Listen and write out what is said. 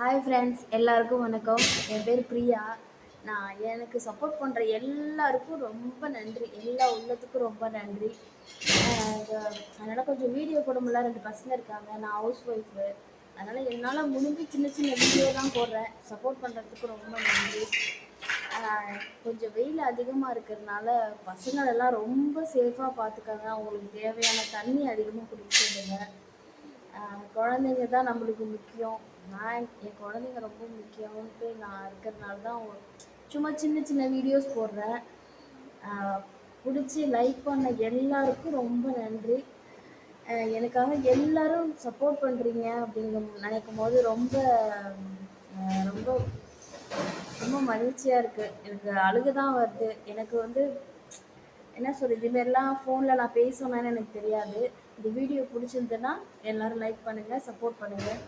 Hi friends, எல்லாருக்கும் வணக்கம். என் பேர் பிரியா. நான் எனக்கு சப்போர்ட் பண்ணுற எல்லாருக்கும் ரொம்ப நன்றி. எல்லா உள்ளத்துக்கும் ரொம்ப நன்றி. அதனால் கொஞ்சம் வீடியோ போட முடியல. 2 பசங்க இருக்காங்க. நான் ஹவுஸ் ஒய்ஃபு. அதனால் என்னால் முடிஞ்சு சின்ன சின்ன வீடியோ தான் போடுறேன். சப்போர்ட் பண்ணுறதுக்கு ரொம்ப நன்றி. கொஞ்சம் வெயில் அதிகமாக இருக்கிறதுனால பசங்களெல்லாம் ரொம்ப சேஃபாக பார்த்துக்காங்க. அவங்களுக்கு தேவையான தண்ணி அதிகமாக குடிச்சிடுங்க. குழந்தைங்க தான் நம்மளுக்கு முக்கியம். என் குழந்தைங்க ரொம்ப முக்கியம்ன்ட்டு நான் இருக்கிறதுனால தான் சும்மா சின்ன சின்ன வீடியோஸ் போடுறேன். பிடிச்சி லைக் பண்ண எல்லாருக்கும் ரொம்ப நன்றி. எனக்காக எல்லாரும் சப்போர்ட் பண்ணுறீங்க நினைக்கும் போது ரொம்ப ரொம்ப ரொம்ப மகிழ்ச்சியாக இருக்குது. எனக்கு அழுக தான் வருது. எனக்கு என்ன சொல்கிறது, இதுமாரிலாம் ஃபோனில் நான் பேசணும்னு எனக்கு தெரியாது. இந்த வீடியோ பிடிச்சிருந்ததுன்னா எல்லோரும் லைக் பண்ணுங்கள், சப்போர்ட் பண்ணுங்கள்.